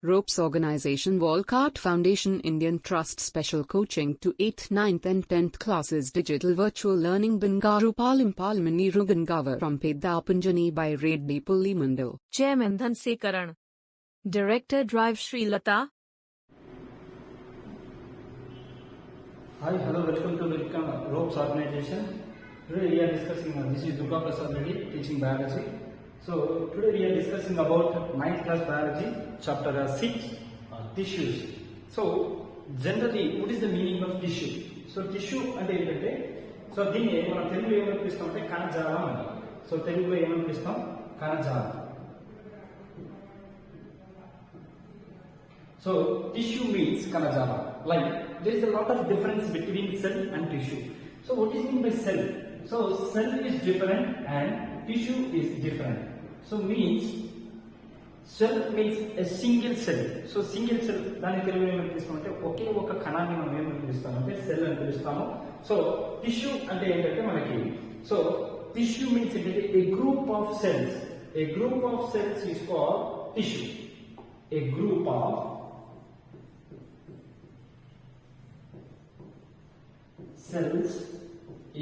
Ropes Organization Walcott Foundation Indian Trust Special Coaching to 8th, 9th and 10th Classes Digital Virtual Learning Bangaru Palimani Rugangavar from Pedapanjani by Reddy Pulli Mandal. Chairman Dhanasekaran. Director Drive Sri Lata. Hi, hello, welcome to the Ropes Organization. Today we are discussing, this is Durga Prasad Reddy, teaching biology. So today we are discussing about 9th class biology, chapter 6, tissues. So generally, what is the meaning of tissue? So tissue అంటే ఏంటంటే so దీన్ని మనం తెలుగులో ఏమని పిలుస్తాం అంటే కణజాలం అని. సో తెలుగులో ఏమని పిలుస్తాం కణజాలం. So tissue means kanajalam. Like there is a lot of difference between cell and tissue. So what is mean by cell? So cell is different and tissue is different. So means cell means a single cell. So single cell దాని తెలుగులో ఏమని పిలుస్తామంటే ఒకే ఒక కణాన్ని మనం ఏమని పిలుస్తామంటే cell అని పిలుస్తాము. So tissue అంటే ఏంటంటే మనకి సో టిష్యూ మీన్స్ ఏంటంటే a group of cells. A group of cells is called tissue. A group of cells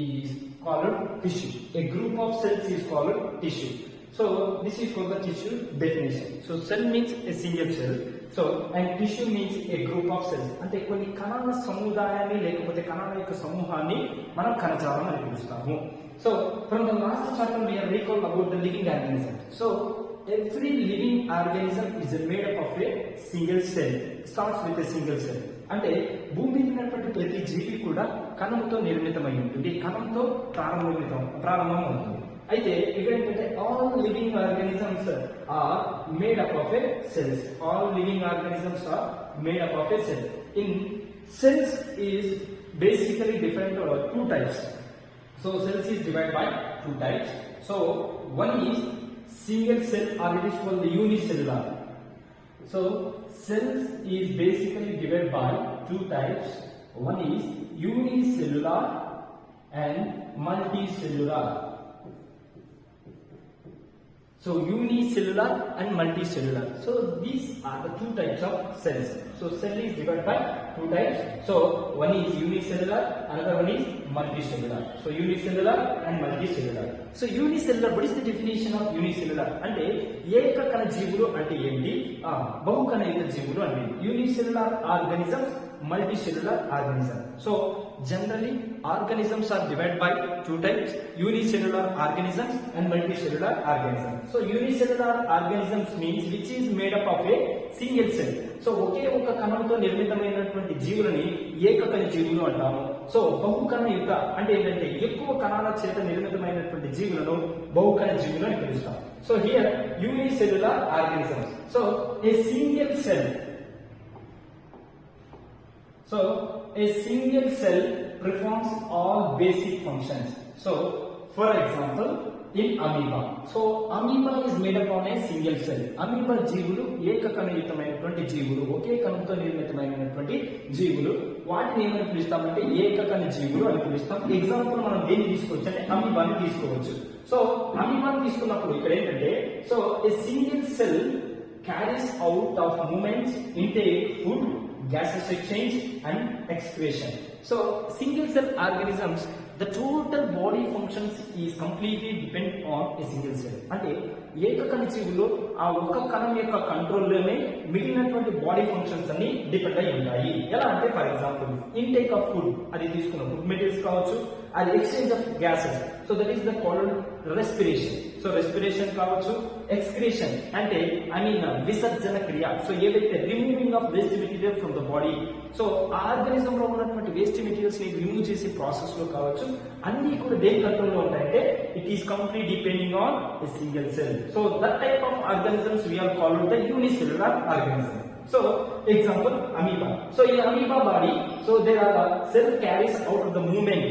is called tissue. A group of cells is called tissue. So this is called the tissue definition. So cell means a single cell. So and tissue means a group of cells. అంటే కొన్ని కణాల సముదాయాన్ని లేకపోతే కణాల యొక్క సమూహాన్ని మనం కణజాలం అని పిలుస్తాము. So from the last chapter we have recalled about the living organism. So every living organism is made up of a single cell. Starts with a single cell. అంటే భూమి మీద ఉన్నటువంటి ప్రతి జీవి కూడా కణంతో నిర్మితమై ఉంటుంది. కణంతో ప్రారంభం అవుతుంది. అయితే ఇక్కడ ఏంటంటే all living organisms are made up of a cells. All living organisms are made up of a cell. In cells is basically different two types. So cells is divided by two types. So one is single cell or it is called the unicellular. So cells is basically divided by two types. One is unicellular and multicellular. So unicellular and multicellular. So these are the two types of cells. So cell is divided by two types. So one is unicellular, another one is multicellular. So unicellular and multicellular. So unicellular, what is the definition of unicellular? అంటే ఏకకణ జీవులు అంటే ఏంటి? బహుకణయుత జీవులు అంటే unicellular organisms, multicellular organisms. So generally organisms are divided by two types: unicellular organisms and multicellular organisms. So unicellular organisms means which is made up of a single cell. So ఒకే ఒక కణంతో నిర్మితమైనటువంటి జీవులని ఏకకణ జీవులు అంటాము. సో బహుకణయుత అంటే ఏంటంటే ఎక్కువ కణాల చేత నిర్మితమైనటువంటి జీవులను బహుకణ జీవులు అని పిలుస్తాం. So here unicellular organisms. So A single cell. So a single cell performs all basic functions. So for example in amoeba. So amoeba is made up on a single cell. Amoeba జీవులు ఏకకణయుతమైనటువంటి జీవులు, ఒకే కణంతో నిర్మితమైనటువంటి జీవులు. వాటిని ఏమని పిలుస్తామంటే ఏకకణ జీవులు అని పిలుస్తాం. Example మనం దేన్ని తీసుకోవచ్చు అంటే అమీబాని తీసుకోవచ్చు. సో అమీబాని తీసుకున్నప్పుడు ఇక్కడ ఏంటంటే so a single cell carries out of movements, intake food, gases exchange and excretion. So single cell organisms, the total body functions is completely depend on a single cell. అంటే ఏకకణ జీవుల్లో ఆ ఒక కణం యొక్క కంట్రోల్లోనే మిగిలినటువంటి బాడీ ఫంక్షన్స్ అన్ని depend అయి ఉంటాయి. ఎలా అంటే for example intake of food, అది తీసుకున్న ఫుడ్ మెటీరియల్స్ కావచ్చు, అది exchange of gases, so that is the called respiration. So respiration కావచ్చు, ఎక్స్క్రీషన్ అంటే విసర్జన క్రియ. సో ఏవైతే removing of waste material from the body. So ఆ ఆర్గానిజం లో ఉన్నటువంటి వేస్ట్ మెటీరియల్స్ ని రిమూవ్ చేసే ప్రాసెస్ లో కావచ్చు, అన్ని కూడా దేని కంట్రోల్ లో ఉంటాయంటే it is complete depending on a single cell. So that type of organisms we are called the unicellular organism. So example amoeba. So in amoeba body, so there are cell carries out of the movement,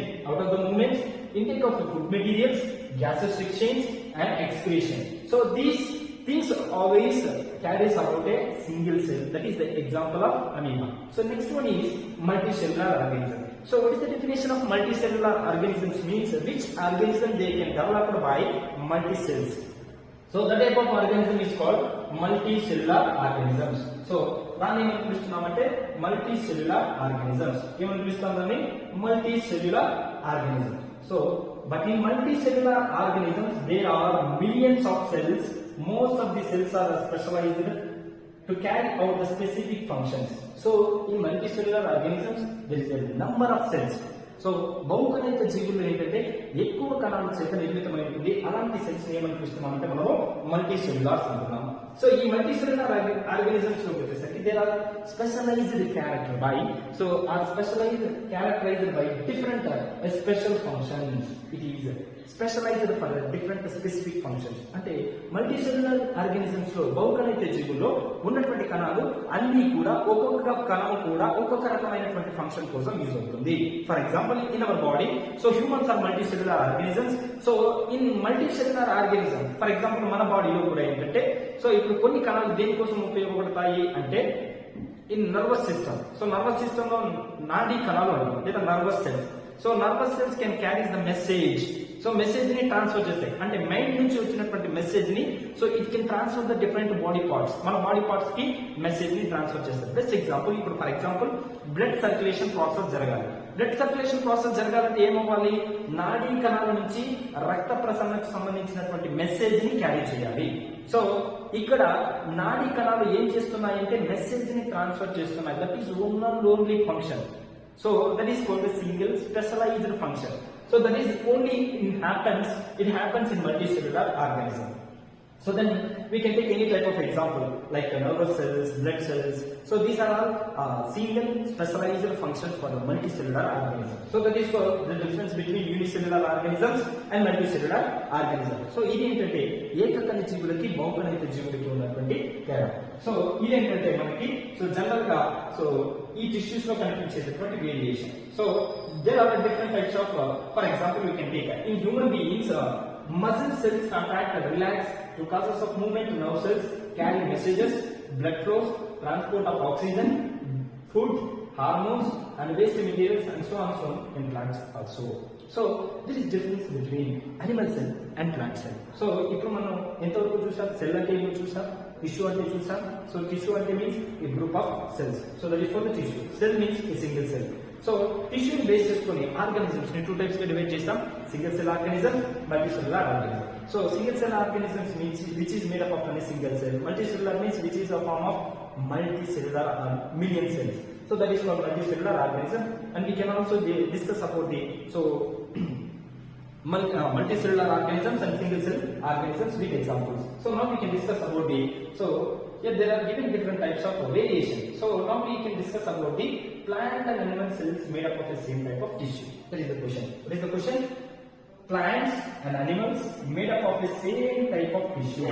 intake of the food materials, gases exchange and excretion. So these things always carries out a single cell. That is the example of amoeba. So next one is multicellular organism. So what is the definition of multicellular organisms? Means which organism they can develop by multi cells. So the type of organism is called multicellular organisms. So దాన్ని ఏమని పిలుస్తున్నామంటే multi cellular organisms. ఏమని పిలుస్తాం దాన్ని? Multi cellular organisms. So but in multicellular organisms there are millions of cells. Most of the cells are specialized to carry out the specific functions. So in multicellular organisms there is a number of cells. So బహుకణిత జీవుల్లో ఏంటంటే ఎక్కువ కణాల చేత నిర్మితమైనటువంటి అలాంటి cells ఏమని పిలుస్తున్నాం అంటే మనము మల్టీ సెల్యులార్స్ అంటున్నాం. సో ఈ మల్టీ సెల్యులార్ ఆర్గానిజమ్స్ లో వచ్చేసరికి they are specialised character by specialised characterised by different special functions. It is specialised for different specific functions. అంటే మల్టీ సెల్యులార్ ఆర్గానిజమ్స్ లో బహుకణిత జీవుల్లో ఉన్నటువంటి కణాలు అన్ని కూడా ఒక్కొక్క కణము కూడా ఒక్కొక్క రకమైనటువంటి ఫంక్షన్ కోసం యూజ్ అవుతుంది. For example in our body, so humans are multi cellular organisms. So in multi cellular organism for example మన బాడీలో కూడా ఏంటంటే సో ఇప్పుడు కొన్ని కణాలు దేనికోసం ఉపయోగపడతాయి అంటే in nervous system. So nervous system లో నాడీ కణాలు అంటారు లేదా nervous cells. So nervous cells can carries the message. So message ని ట్రాన్స్ఫర్ చేస్తాయి. అంటే మైండ్ నుంచి వచ్చినటువంటి మెసేజ్ ని so it can transfer the different body parts. మన బాడీ పార్ట్స్ కి మెసేజ్ ని ట్రాన్స్ఫర్ చేస్తారు. బెస్ట్ ఎగ్జాంపుల్ ఇప్పుడు for example blood circulation process జరగాలి. బ్లడ్ సర్క్యులేషన్ ప్రాసెస్ జరగాలంటే ఏమవ్వాలి? నాడీ కణాల నుంచి రక్త ప్రసరణకు సంబంధించినటువంటి మెసేజ్ ని క్యారీ చేయాలి. సో ఇక్కడ నాడీ కణాలు ఏం చేస్తున్నాయంటే మెసేజ్ ని ట్రాన్స్ఫర్ చేస్తున్నాయి. That is only function. So that is called a single specialized function. So that is only it happens in multicellular organism. So then we can take any type of example like nervous cells, blood cells. So these are all single specialized functions for the multicellular organism. So that is the difference between unicellular organisms and multicellular organisms. So ఇది ఏంటంటే ఏకకణ జీవులకి బహుకణిత జీవులకి ఉన్నటువంటి తేడా. So ఇదేంటంటే మనకి so general గా so ఈ tissues లో కనిపించేటటువంటి variation. So there are different types of for example you can take in human beings muscle cells contract and relax to causes of movement. Nerve cells carry messages, blood flows, transport of oxygen, food, hormones and waste materials and so on in plants also. So there is difference between animal cell and plant cell. So ఇప్పుడు మనం ఎంతవరకు చూసాం? Cell అంటే ఏమో చూసాం, tissue అంటే చూసాం. So tissue అంటే means a group of cells. So that is for the tissue. Cell means a single cell. So టిష్యూని బేస్ చేసుకుని ఆర్గానిజమ్స్ ని 2 టైప్స్ గా డివైడ్ చేస్తాం. Single cell organism, multi cellular organism. So single cell organisms means which is made up of a single cell. Multicellular means which is a form of multicellular million cells. So that is called multicellular organism. And we can also discuss about the multicellular organisms and single cell organisms with examples. So now we can discuss about there are given different types of variation. So now we can discuss about the plant and animal cells made up of the same type of tissue. That is the question. What is the question? Plants and animals made up of the same type of tissue.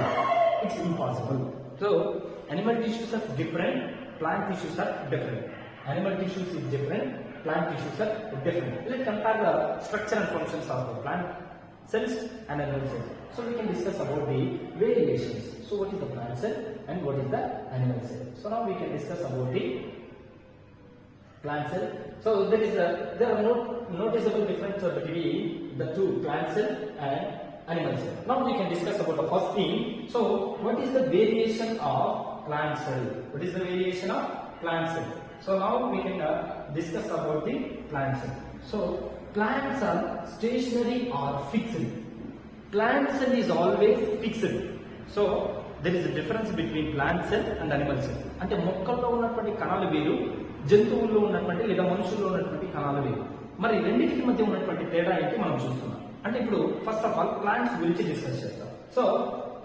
It's impossible. So animal tissues are different, plant tissues are different. Animal tissues is different, plant tissues are different. Let's compare the structure and functions of the plant cells and animal cells. So we can discuss about the variations. So what is the plant cell and what is the animal cell? So now we can discuss about the plant cell. So there are no noticeable difference between the two, plant cell and animal cell. Now we can discuss about the first thing. So what is the variation of plant cell? What is the variation of plant cell? So now we can discuss about the plant cell. So plants are stationary or fixed. Plant cell is always fixed. So there is a difference between plant cell and animal cell. అంటే మొక్కల్లో ఉన్నటువంటి కణాలు వేరు, జంతువుల్లో ఉన్నటువంటి లేదా మనుషుల్లో ఉన్నటువంటి కణాలు వేరు. మరి రెండింటికి మధ్య ఉన్నటువంటి తేడా ఏంటి మనం చూస్తున్నాం. అంటే ఇప్పుడు ఫస్ట్ ఆఫ్ ఆల్ ప్లాంట్స్ గురించి డిస్కస్ చేస్తాం. సో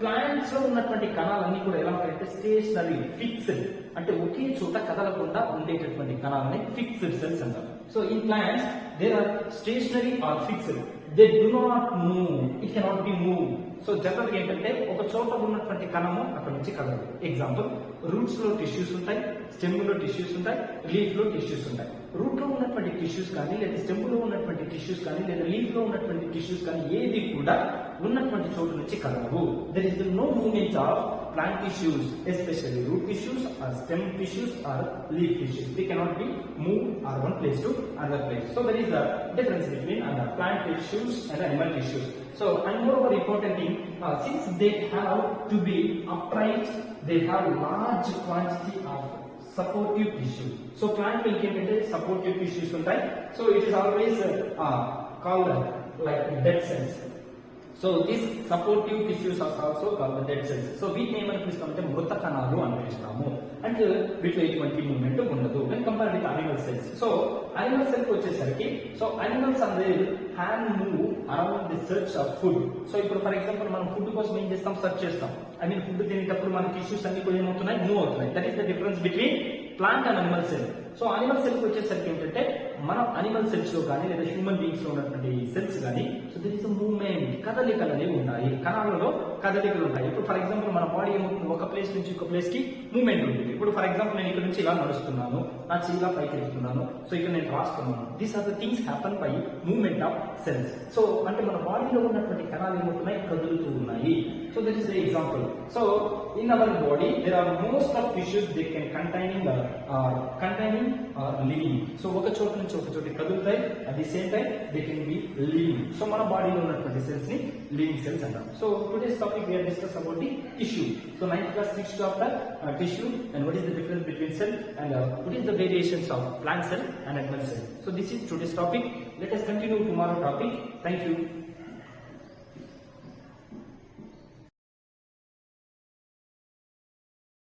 ప్లాంట్స్ లో ఉన్నటువంటి కణాలన్నీ కూడా ఎలా ఉంటాయంటే స్టేషనరీ, ఫిక్స్డ్, అంటే ఒకే చోట కదలకుండా ఉండేటటువంటి కణాలని ఫిక్స్డ్ సెల్స్ అంటారు. So in plants there are stationary or fixed. They do not move, it cannot be move. So general గా ఏంటంటే ఒక చోట ఉన్నటువంటి కణము అక్కడ నుంచి కదలదు. ఎగ్జాంపుల్ రూట్స్ లో టిష్యూస్ ఉంటాయి, స్టెమ్ లో టిష్యూస్ ఉంటాయి, లీఫ్ లో టిష్యూస్ ఉంటాయి. రూట్ లో ఉన్నటువంటి టిష్యూస్ కానీ లేదా స్టెమ్ లో ఉన్నటువంటి టిష్యూస్ కానీ లేదా లీఫ్ లో ఉన్నటువంటి టిష్యూస్ కానీ ఏది కూడా ఉన్నటువంటి చోటు నుంచి కదలవు. There is no movement of plant tissues, especially root tissues or stem tissues or leaf tissues. They cannot be moved or one place to another place. So there is a difference between plant tissues and animal tissues. So, and moreover important thing, since they have to be upright, they have large quantity of supportive tissue. So plant will get into supportive tissues ఉంటాయి. So it is always called like dead cells. So these supportive tissues are also called dead cells. So వీటిని ఏమని పిలుస్తామంటే మృత కణాలు అని పిలుస్తాము. అంటే వీటిలో ఎటువంటి మూవ్మెంట్ ఉండదు. when compared with animal cells. So animal cells వచ్చేసరికి సో animals అనేది hand move around the search of food. So ఇప్పుడు ఫర్ ఎగ్జాంపుల్ మనం ఫుడ్ కోసం ఏం చేస్తాం, సెర్చ్ చేస్తాం. ఐ మీన్ ఫుడ్ తినేటప్పుడు మన టిష్యూస్ అన్ని కూడా ఏమవుతున్నాయి, మూవ్ అవుతున్నాయి. That is the difference between plant and animal cell. So animal cell వచ్చేసరికి ఏంటంటే మనం అనిమల్ సెల్స్ లో కానీ లేదా హ్యూమన్ బీయింగ్స్ లో ఉన్నటువంటి సెల్స్ కానీ సో దర్ ఇస్ మూవ్మెంట్, కదలికలు అనేవి ఉన్నాయి. కణాలలో కదలికలు ఉంటాయి. ఇప్పుడు ఫర్ ఎగ్జాంపుల్ మన బాడీ ఏమవుతుంది, ఒక ప్లేస్ నుంచి ఒక ప్లేస్ కి మూవ్మెంట్ ఉంటుంది. ఇప్పుడు ఫర్ ఎగ్జాంపుల్ నేను ఇక్కడ నుంచి ఇలా నడుస్తున్నాను, నా చెయ్యి పైకి ఎత్తుతున్నాను, సో ఇక్కడ నేను రాస్తున్నాను. These are the things happen by movement of cells. So అంటే మన బాడీలో ఉన్నటువంటి కణాలు ఏమవుతున్నాయి, కదులుతూ ఉన్నాయి. So that is the example. So in our body there are most of tissues they can containing living. So ఒక చోటు నుంచి ఒక చోటు కదులుతాయి. At the same time they can be living. So మన బాడీలో ఉన్నటువంటి సెల్స్ ని లివింగ్ సెల్స్ అంటాం. So today's topic we are discuss about the tissue. So 9th class 6th chapter tissue and what is the difference between cell and what is the variations of plant cell and animal cell. So this is today's topic. Let us continue tomorrow topic. Thank you.